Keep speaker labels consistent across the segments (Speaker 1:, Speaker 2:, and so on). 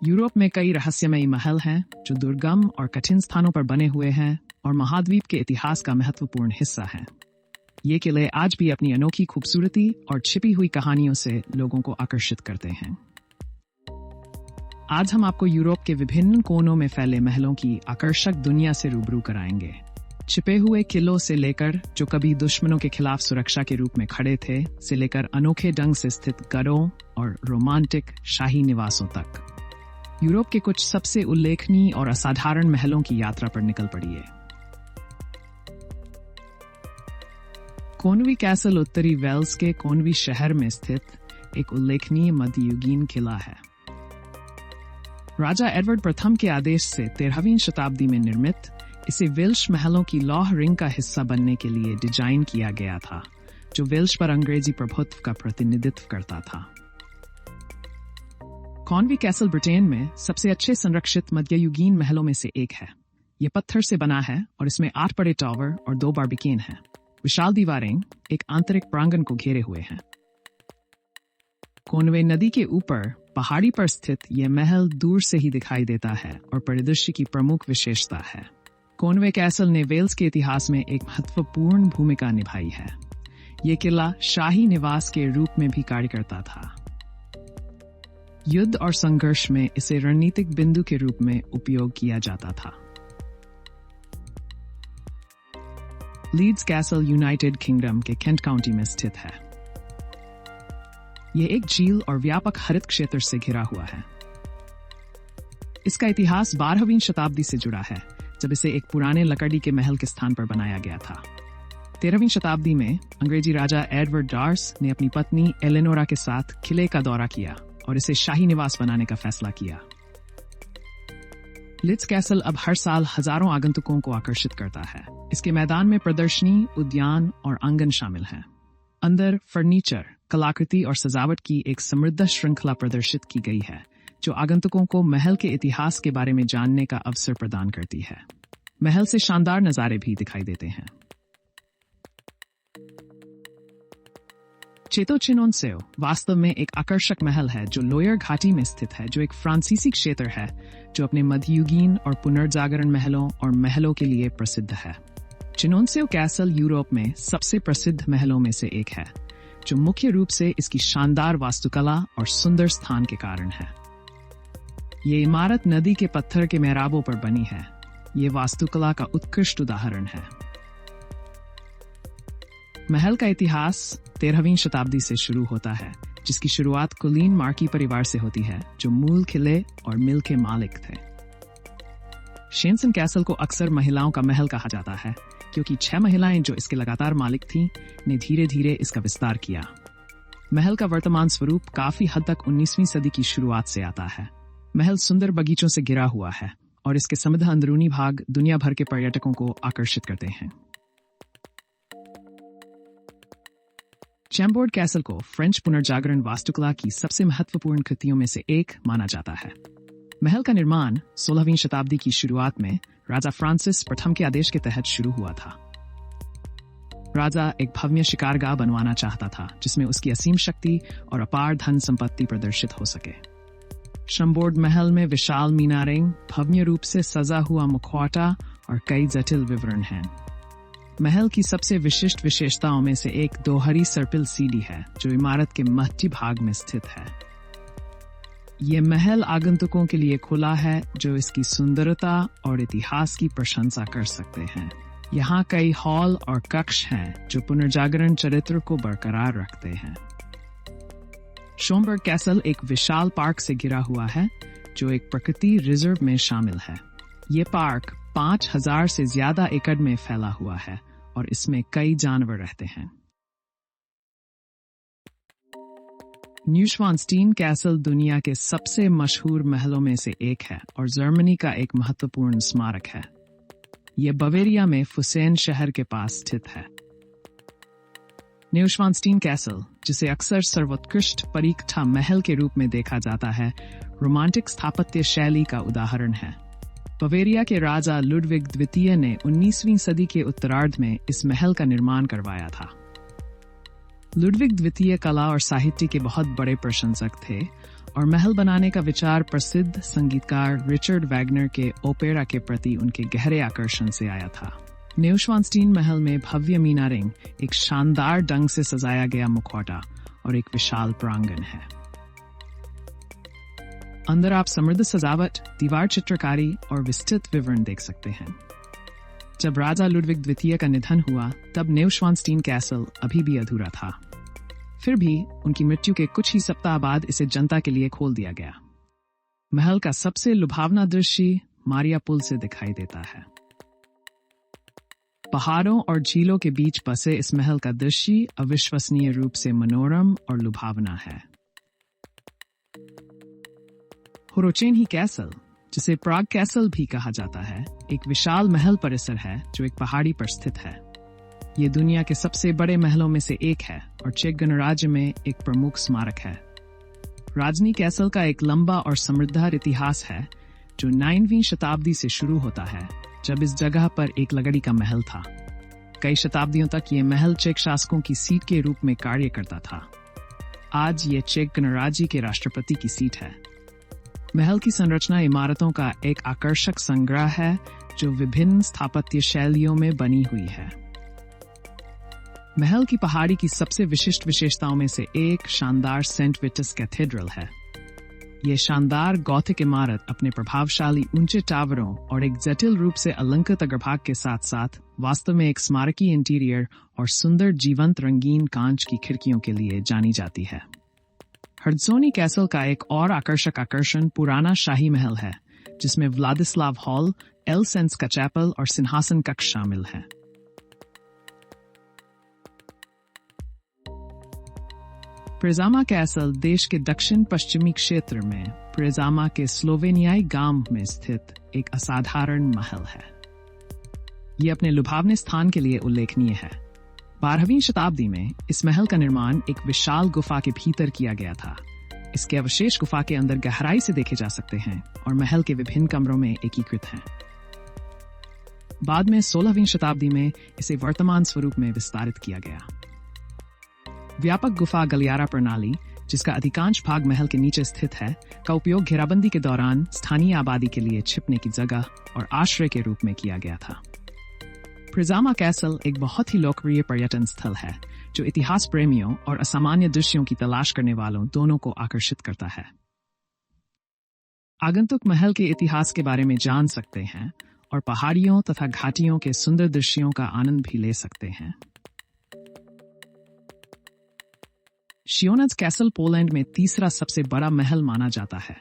Speaker 1: Europe में कई रहस्यमयी महल हैं जो दुर्गम और कठिन स्थानों पर बने हुए हैं और महाद्वीप के इतिहास का महत्वपूर्ण हिस्सा हैं। ये किले आज भी अपनी अनोखी खूबसूरती और छिपी हुई कहानियों से लोगों को आकर्षित करते हैं। आज हम आपको यूरोप के विभिन्न कोनों में फैले महलों की आकर्षक दुनिया से रूबरू कराएंगे। छिपे हुए किलों से लेकर जो कभी दुश्मनों के खिलाफ सुरक्षा के रूप में खड़े थे, से लेकर अनोखे ढंग से स्थित गढ़ों और रोमांटिक शाही निवासों तक, यूरोप के कुछ सबसे उल्लेखनीय और असाधारण महलों की यात्रा पर निकल पड़िए। कोनवी कैसल उत्तरी वेल्स के कोनवी शहर में स्थित एक उल्लेखनीय मध्ययुगीन किला है। राजा एडवर्ड प्रथम के आदेश से 13वीं शताब्दी में निर्मित इसे वेल्श महलों की लौह रिंग का हिस्सा बनने के लिए डिजाइन किया गया था, जो वेल्श पर अंग्रेजी प्रभुत्व का प्रतिनिधित्व करता था। कॉनवी कैसल ब्रिटेन में सबसे अच्छे संरक्षित मध्ययुगीन महलों में से एक है। यह पत्थर से बना है और इसमें 8 बड़े टावर और 2 बारबिकेन हैं। विशाल दीवारें एक आंतरिक प्रांगण को घेरे हुए हैं। कोनवे नदी के ऊपर पहाड़ी पर स्थित यह महल दूर से ही दिखाई देता है और परिदृश्य की प्रमुख विशेषता है। कोनवे कैसल ने वेल्स के इतिहास में एक महत्वपूर्ण भूमिका निभाई है। यह किला शाही निवास के रूप में भी कार्य करता था। युद्ध और संघर्ष में इसे रणनीतिक बिंदु के रूप में उपयोग किया जाता था। लीड्स कैसल यूनाइटेड किंगडम के केंट काउंटी में स्थित है। यह एक झील और व्यापक हरित क्षेत्र से घिरा हुआ है। इसका इतिहास 12वीं शताब्दी से जुड़ा है, जब इसे एक पुराने लकड़ी के महल के स्थान पर बनाया गया था। 13वीं शताब्दी में अंग्रेजी राजा एडवर्ड डार्स ने अपनी पत्नी एलेनोरा के साथ किले का दौरा किया और इसे शाही निवास बनाने का फैसला किया। लिड्स कैसल अब हर साल हजारों आगंतुकों को आकर्षित करता है। इसके मैदान में प्रदर्शनी, उद्यान और आंगन शामिल हैं। अंदर फर्नीचर, कलाकृति और सजावट की एक समृद्ध श्रृंखला प्रदर्शित की गई है, जो आगंतुकों को महल के इतिहास के बारे में जानने का अवसर प्रदान करती है। महल से शानदार नजारे भी दिखाई देते हैं। चेतो चिनोनसेओ वास्तव में एक आकर्षक महल है जो लोयर घाटी में स्थित है, जो एक फ्रांसीसी क्षेत्र है जो अपने मध्ययुगीन और पुनर्जागरण महलों और महलों के लिए प्रसिद्ध है। चिनोनसेओ कैसल यूरोप में सबसे प्रसिद्ध महलों में से एक है, जो मुख्य रूप से इसकी शानदार वास्तुकला और सुंदर स्थान के कारण है। ये इमारत नदी के पत्थर के मेहराबों पर बनी है। ये वास्तुकला का उत्कृष्ट उदाहरण है। महल का इतिहास 13वीं शताब्दी से शुरू होता है, जिसकी शुरुआत कुलीन मार्की परिवार से होती है, जो मूल किले और मिल के मालिक थे। शेनसन कैसल को अक्सर महिलाओं का महल कहा जाता है, क्योंकि 6 महिलाएं जो इसके लगातार मालिक थीं, ने धीरे धीरे इसका विस्तार किया। महल का वर्तमान स्वरूप काफी हद तक 19वीं सदी की शुरुआत से आता है। महल सुंदर बगीचों से घिरा हुआ है और इसके समृद्ध अंदरूनी भाग दुनिया भर के पर्यटकों को आकर्षित करते हैं। चैम्बोर्ड कैसल को फ्रेंच पुनर्जागरण वास्तुकला की सबसे महत्वपूर्ण कृतियों में से एक माना जाता है। महल का निर्माण 16वीं शताब्दी की शुरुआत में राजा फ्रांसिस प्रथम के आदेश के तहत शुरू हुआ था। राजा एक भव्य शिकारगाह बनवाना चाहता था, जिसमें उसकी असीम शक्ति और अपार धन संपत्ति प्रदर्शित हो सके। चैम्बोर्ड महल में विशाल मीनारें, भव्य रूप से सजा हुआ मुखौटा और कई जटिल विवरण हैं। महल की सबसे विशिष्ट विशेषताओं में से एक दोहरी सर्पिल सीढ़ी है, जो इमारत के मध्य भाग में स्थित है। ये महल आगंतुकों के लिए खुला है, जो इसकी सुंदरता और इतिहास की प्रशंसा कर सकते हैं। यहाँ कई हॉल और कक्ष हैं, जो पुनर्जागरण चरित्र को बरकरार रखते हैं। शोमबर्ग कैसल एक विशाल पार्क से घिरा हुआ है, जो एक प्रकृति रिजर्व में शामिल है। ये पार्क 5000 से ज्यादा एकड़ में फैला हुआ है और इसमें कई जानवर रहते हैं। न्यूश्वानस्टीन कैसल दुनिया के सबसे मशहूर महलों में से एक है और जर्मनी का एक महत्वपूर्ण स्मारक है। यह बवेरिया में फुसेन शहर के पास स्थित है। न्यूश्वानस्टीन कैसल, जिसे अक्सर सर्वोत्कृष्ट परीक्षा महल के रूप में देखा जाता है, रोमांटिक स्थापत्य शैली का उदाहरण है। बवेरिया के राजा लुडविग द्वितीय ने 19वीं सदी के उत्तरार्ध में इस महल का निर्माण करवाया था। लुडविग द्वितीय कला और साहित्य के बहुत बड़े प्रशंसक थे और महल बनाने का विचार प्रसिद्ध संगीतकार रिचर्ड वैगनर के ओपेरा के प्रति उनके गहरे आकर्षण से आया था। न्यूश्वानस्टीन महल में भव्य मीनारिंग, एक शानदार ढंग से सजाया गया मुखौटा और एक विशाल प्रांगण है। अंदर आप समृद्ध सजावट, दीवार चित्रकारी और विस्तृत विवरण देख सकते हैं। जब राजा लुडविग द्वितीय का निधन हुआ, तब न्यूश्वानस्टीन कैसल अभी भी अधूरा था। फिर भी उनकी मृत्यु के कुछ ही सप्ताह बाद इसे जनता के लिए खोल दिया गया। महल का सबसे लुभावना दृश्य मारिया पुल से दिखाई देता है। पहाड़ों और झीलों के बीच बसे इस महल का दृश्य अविश्वसनीय रूप से मनोरम और लुभावना है। होरोचेनही कैसल, जिसे प्राग कैसल भी कहा जाता है, एक विशाल महल परिसर है जो एक पहाड़ी पर स्थित है। ये दुनिया के सबसे बड़े महलों में से एक है और चेक गणराज्य में एक प्रमुख स्मारक है। राजनी कैसल का एक लंबा और समृद्ध इतिहास है जो 9वीं शताब्दी से शुरू होता है, जब इस जगह पर एक लकड़ी का महल था। कई शताब्दियों तक ये महल चेक शासकों की सीट के रूप में कार्य करता था। आज ये चेक गणराज्य के राष्ट्रपति की सीट है। महल की संरचना इमारतों का एक आकर्षक संग्रह है जो विभिन्न स्थापत्य शैलियों में बनी हुई है। महल की पहाड़ी की सबसे विशिष्ट विशेषताओं में से एक शानदार सेंट विटस कैथेड्रल है। ये शानदार गॉथिक इमारत अपने प्रभावशाली ऊंचे टावरों और एक जटिल रूप से अलंकृत अग्रभाग के साथ साथ वास्तव में एक स्मारकीय इंटीरियर और सुंदर जीवंत रंगीन कांच की खिड़कियों के लिए जानी जाती है। हर्डसोनी कैसल का एक और आकर्षक आकर्षण पुराना शाही महल है, जिसमें व्लादिस्लाव हॉल, एल सेंस का चैपल और सिंहासन कक्ष शामिल है। प्रेजामा कैसल देश के दक्षिण पश्चिमी क्षेत्र में प्रेजामा के स्लोवेनियाई गांव में स्थित एक असाधारण महल है। यह अपने लुभावने स्थान के लिए उल्लेखनीय है। 12वीं शताब्दी में इस महल का निर्माण एक विशाल गुफा के भीतर किया गया था। इसके अवशेष गुफा के अंदर गहराई से देखे जा सकते हैं और महल के विभिन्न कमरों में एकीकृत हैं। बाद में 16वीं शताब्दी में इसे वर्तमान स्वरूप में विस्तारित किया गया। व्यापक गुफा गलियारा प्रणाली, जिसका अधिकांश भाग महल के नीचे स्थित है, का उपयोग घेराबंदी के दौरान स्थानीय आबादी के लिए छिपने की जगह और आश्रय के रूप में किया गया था। प्रेजामा कैसल एक बहुत ही लोकप्रिय पर्यटन स्थल है जो इतिहास प्रेमियों और असामान्य दृश्यों की तलाश करने वालों दोनों को आकर्षित करता है। आगंतुक महल के इतिहास के बारे में जान सकते हैं और पहाड़ियों तथा घाटियों के सुंदर दृश्यों का आनंद भी ले सकते हैं। शियोनज कैसल पोलैंड में तीसरा सबसे बड़ा महल माना जाता है।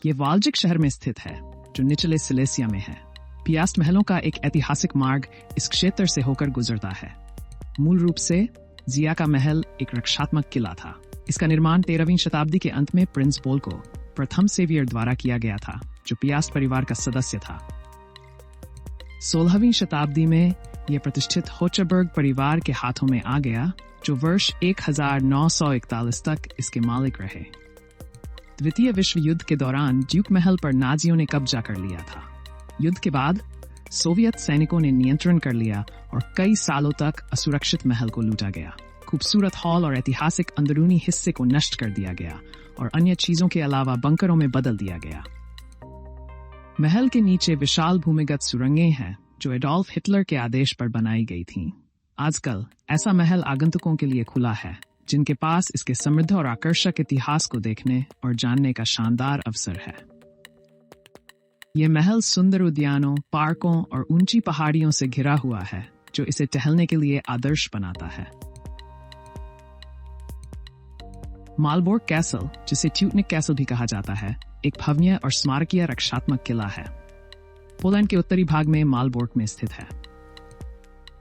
Speaker 1: ये वाल्जिक शहर में स्थित है जो निचले सिलेसिया में है। पियास्ट महलों का एक ऐतिहासिक मार्ग इस क्षेत्र से होकर गुजरता है। मूल रूप से जिया का महल एक रक्षात्मक किला था। इसका निर्माण 13वीं शताब्दी के अंत में प्रिंस बोल्को प्रथम सेवियर द्वारा किया गया था, जो पियास्ट परिवार का सदस्य था। 16वीं शताब्दी में यह प्रतिष्ठित होचबर्ग परिवार के हाथों में आ गया, जो वर्ष 1941 तक इसके मालिक रहे। द्वितीय विश्व युद्ध के दौरान ड्यूक महल पर नाजियों ने कब्जा कर लिया था। युद्ध के बाद सोवियत सैनिकों ने नियंत्रण कर लिया और कई सालों तक असुरक्षित महल को लूटा गया। खूबसूरत हॉल और ऐतिहासिक अंदरूनी हिस्से को नष्ट कर दिया गया और अन्य चीजों के अलावा बंकरों में बदल दिया गया। महल के नीचे विशाल भूमिगत सुरंगें हैं जो एडोल्फ हिटलर के आदेश पर बनाई गई थीं। आजकल ऐसा महल आगंतुकों के लिए खुला है, जिनके पास इसके समृद्ध और आकर्षक इतिहास को देखने और जानने का शानदार अवसर है। यह महल सुंदर उद्यानों, पार्कों और ऊंची पहाड़ियों से घिरा हुआ है, जो इसे टहलने के लिए आदर्श बनाता है। मालबोर्ग कैसल, जिसे ट्यूटनिक कैसल भी कहा जाता है, एक भव्य और स्मारकीय रक्षात्मक किला है। पोलैंड के उत्तरी भाग में मालबोर्ग में स्थित है।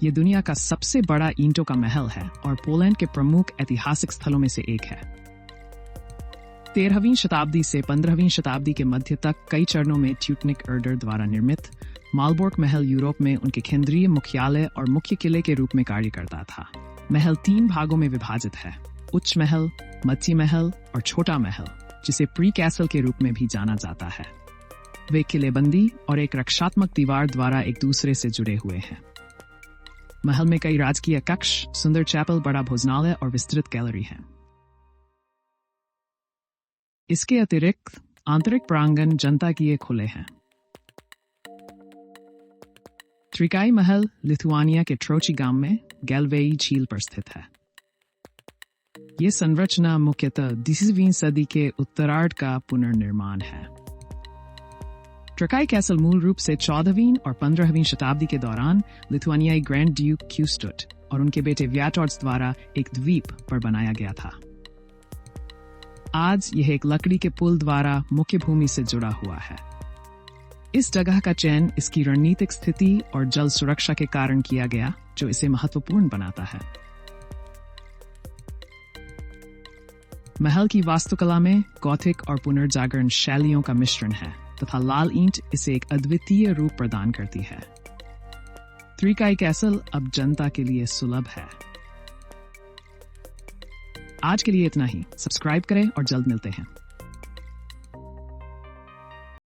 Speaker 1: यह दुनिया का सबसे बड़ा ईंटों का महल है और पोलैंड के प्रमुख ऐतिहासिक स्थलों में से एक है। 13वीं शताब्दी से 15वीं शताब्दी के मध्य तक कई चरणों में ट्यूटनिक अर्डर द्वारा निर्मित मालबोर्ग महल यूरोप में उनके केंद्रीय मुख्यालय और मुख्य किले के रूप में कार्य करता था। महल 3 भागों में विभाजित है: उच्च महल, मध्य महल और छोटा महल, जिसे प्री कैसल के रूप में भी जाना जाता है। वे किलेबंदी और एक रक्षात्मक दीवार द्वारा एक दूसरे से जुड़े हुए हैं। महल में कई राजकीय कक्ष, सुंदर चैपल, बड़ा भोजनालय और विस्तृत गैलरी हैं। इसके अतिरिक्त आंतरिक प्रांगण जनता के लिए खुले हैं। त्रिकाई महल लिथुआनिया के ट्रोची गांव में गैलवेई झील पर स्थित है। ये संरचना मुख्यतः 20वीं सदी के उत्तरार्ध का पुनर्निर्माण है। ट्रकाई कैसल मूल रूप से 14वीं और 15वीं शताब्दी के दौरान लिथुआनियाई ग्रैंड ड्यूक क्यूस्टुट और उनके बेटे व्याटोर्ड्स द्वारा एक द्वीप पर बनाया गया था। आज यह एक लकड़ी के पुल द्वारा मुख्य भूमि से जुड़ा हुआ है। इस जगह का चयन इसकी रणनीतिक स्थिति और जल सुरक्षा के कारण किया गया, जो इसे महत्वपूर्ण बनाता है। महल की वास्तुकला में गॉथिक और पुनर्जागरण शैलियों का मिश्रण है तथा लाल ईंट इसे एक अद्वितीय रूप प्रदान करती है। त्रिकाई कैसल अब जनता के लिए सुलभ है। आज के लिए इतना ही। सब्सक्राइब करें और जल्द मिलते हैं।